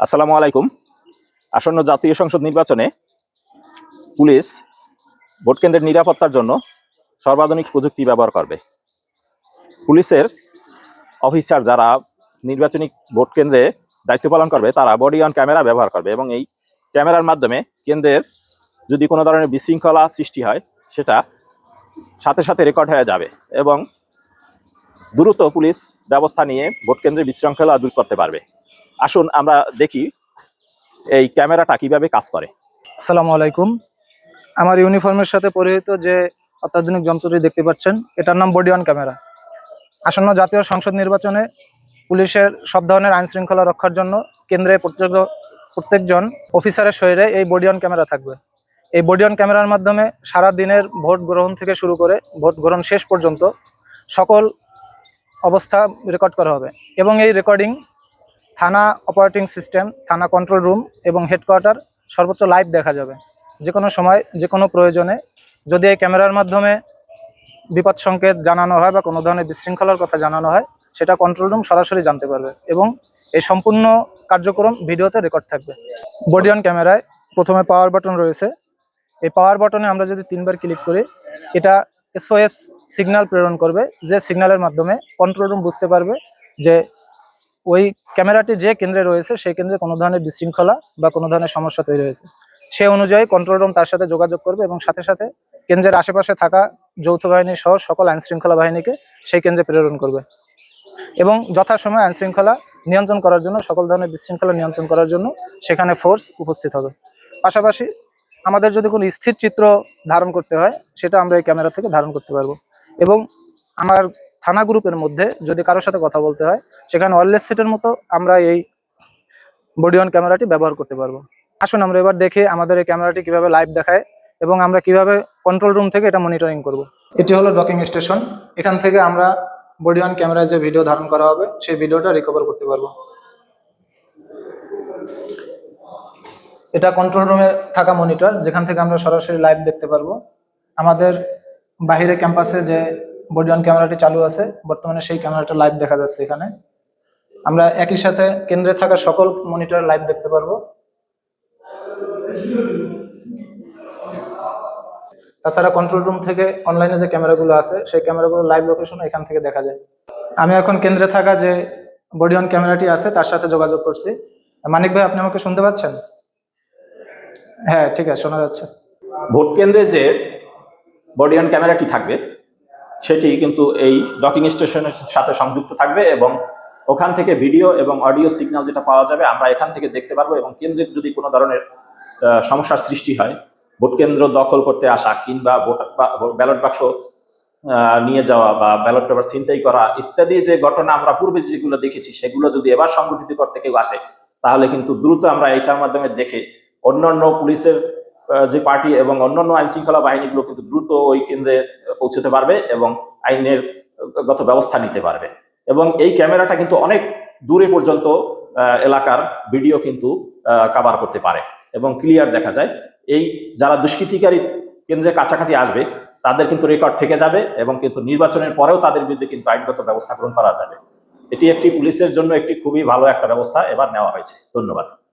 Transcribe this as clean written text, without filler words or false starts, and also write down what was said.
আসসালামু আলাইকুম। আসন্ন জাতীয় সংসদ নির্বাচনে পুলিশ ভোট কেন্দ্রের নিরাপত্তার জন্য সর্বাধুনিক প্রযুক্তি ব্যবহার করবে। পুলিশের অফিসার যারা নির্বাচনী ভোট কেন্দ্রে দায়িত্ব পালন করবে তারা বডি অন ক্যামেরা ব্যবহার করবে এবং এই ক্যামেরার মাধ্যমে কেন্দ্রের যদি কোনো ধরনের বিশৃঙ্খলা সৃষ্টি হয় সেটা সাথে সাথে রেকর্ড হয়ে যাবে এবং দ্রুত পুলিশ ব্যবস্থা নিয়ে ভোট কেন্দ্রের বিশৃঙ্খলা দূর করতে পারবে। আসুন আমরা দেখি এই ক্যামেরাটা কিভাবে কাজ করে। আসসালামু আলাইকুম। আমার ইউনিফর্মের সাথে পরিহিত যে অত্যাধুনিক যন্ত্রটি দেখতে পাচ্ছেন এটার নাম বডি অন ক্যামেরা। আসন্ন জাতীয় সংসদ নির্বাচনে পুলিশের সব ধরনের আইন শৃঙ্খলা রক্ষার জন্য কেন্দ্রে প্রত্যেকজন অফিসারের শরীরে এই বডি অন ক্যামেরা থাকবে। এই বডি অন ক্যামেরার মাধ্যমে সারা দিনের ভোট গ্রহণ থেকে শুরু করে ভোট গ্রহণ শেষ পর্যন্ত সকল অবস্থা রেকর্ড করা হবে এবং এই রেকর্ডিং থানা অপারেটিং সিস্টেম, থানা কন্ট্রোল রুম এবং হেডকোয়ার্টার সর্বোচ্চ লাইভ দেখা যাবে। যে কোনো সময় যে কোনো প্রয়োজনে যদি এই ক্যামেরার মাধ্যমে বিপদ সংকেত জানানো হয় বা কোনো ধরনের বিশৃঙ্খলার কথা জানানো হয় সেটা কন্ট্রোল রুম সরাসরি জানতে পারবে এবং এই সম্পূর্ণ কার্যক্রম ভিডিওতে রেকর্ড থাকবে। বডি অন ক্যামেরায় প্রথমে পাওয়ার বাটন রয়েছে। এই পাওয়ার বাটনে আমরা যদি 3 বার ক্লিক করি এটা SOS সিগন্যাল প্রেরণ করবে, যে সিগন্যালের মাধ্যমে কন্ট্রোল রুম বুঝতে পারবে যে ওই ক্যামেরাটি যে কেন্দ্রে রয়েছে সেই কেন্দ্রে কোনো ধরনের বিশৃঙ্খলা বা কোনো ধরনের সমস্যা তৈরি হয়েছে। সে অনুযায়ী কন্ট্রোল রুম তার সাথে যোগাযোগ করবে এবং সাথে সাথে কেন্দ্রের আশেপাশে থাকা যৌথ বাহিনী সহ সকল আইন শৃঙ্খলা বাহিনীকে সেই কেন্দ্রে প্রেরণ করবে এবং যথাসময়ে আইন শৃঙ্খলা নিয়ন্ত্রণ করার জন্য, সকল ধরনের বিশৃঙ্খলা নিয়ন্ত্রণ করার জন্য সেখানে ফোর্স উপস্থিত হবে। পাশাপাশি আমাদের যদি কোনো স্থির চিত্র ধারণ করতে হয় সেটা আমরা এই ক্যামেরা থেকে ধারণ করতে পারবো এবং আমার থানা গ্রুপের মধ্যে যদি কারোর সাথে কথা বলতে হয় সেখানে ওয়্যারলেস সেটের মতো আমরা এই বডি অন ক্যামেরাটি ব্যবহার করতে পারবো। আসুন আমরা এবার দেখি আমাদের এই ক্যামেরাটি কিভাবে লাইভ দেখায় এবং আমরা কিভাবে কন্ট্রোল রুম থেকে এটা মনিটরিং করব। এটি হলো ডকিং স্টেশন। এখান থেকে আমরা বডি অন ক্যামেরায় যে ভিডিও ধারণ করা হবে সেই ভিডিওটা রিকভার করতে পারবো। এটা কন্ট্রোল রুমে থাকা মনিটর, যেখান থেকে আমরা সরাসরি লাইভ দেখতে পারবো। আমাদের বাহিরে ক্যাম্পাসে যে বডি অন ক্যামেরাটি চালু আছে বর্তমানে সেই ক্যামেরাটা লাইভ দেখা যাচ্ছে এখানে। আমরা একই সাথে কেন্দ্রে থাকা সকল মনিটর লাইভ দেখতে পারবো। তাছাড়া কন্ট্রোল রুম থেকে অনলাইনে যে ক্যামেরাগুলো আছে সেই ক্যামেরাগুলো লাইভ লোকেশন এখান থেকে দেখা যায়। আমি এখন কেন্দ্রে থাকা যে বডি অন ক্যামেরাটি আছে তার সাথে যোগাযোগ করছি। মানিক ভাই, আপনি আমাকে শুনতে পাচ্ছেন? হ্যাঁ, ঠিক আছে, শোনা যাচ্ছে। ভোট কেন্দ্রে যে বডি অন ক্যামেরাটি থাকবে সেটি কিন্তু এই ডকিং স্টেশনের সাথে সংযুক্ত থাকবে এবং ওখান থেকে ভিডিও এবং অডিও সিগন্যাল যেটা পাওয়া যাবে আমরা এখান থেকে দেখতে পারবো এবং কেন্দ্রের যদি কোনো ধরনের সমস্যার সৃষ্টি হয়, ভোট কেন্দ্র দখল করতে আসা কিংবা ব্যালট বাক্স নিয়ে যাওয়া বা ব্যালট পেপার ছিনতাই করা ইত্যাদি যে ঘটনা আমরা পূর্বে যেগুলো দেখেছি সেগুলো যদি এবার সংগঠিত করতে কেউ আসে তাহলে কিন্তু দ্রুত আমরা এটার মাধ্যমে দেখে অন্যান্য পুলিশের যে পার্টি এবং অন্যান্য আইন শৃঙ্খলা বাহিনীগুলো কিন্তু দ্রুত ওই কেন্দ্রে পৌঁছতে পারবে এবং আইনের গত ব্যবস্থা নিতে পারবে এবং এই ক্যামেরাটা কিন্তু অনেক দূরে পর্যন্ত এলাকার ভিডিও কিন্তু কভার করতে পারে এবং ক্লিয়ার দেখা যায়। এই যারা দুষ্কৃতিকারী কেন্দ্রের কাছাকাছি আসবে তাদের কিন্তু রেকর্ড থেকে যাবে এবং কিন্তু নির্বাচনের পরেও তাদের বিরুদ্ধে কিন্তু আইনগত ব্যবস্থা গ্রহণ করা যাবে। এটি একটি পুলিশের জন্য একটি খুবই ভালো একটা ব্যবস্থা এবার নেওয়া হয়েছে। ধন্যবাদ।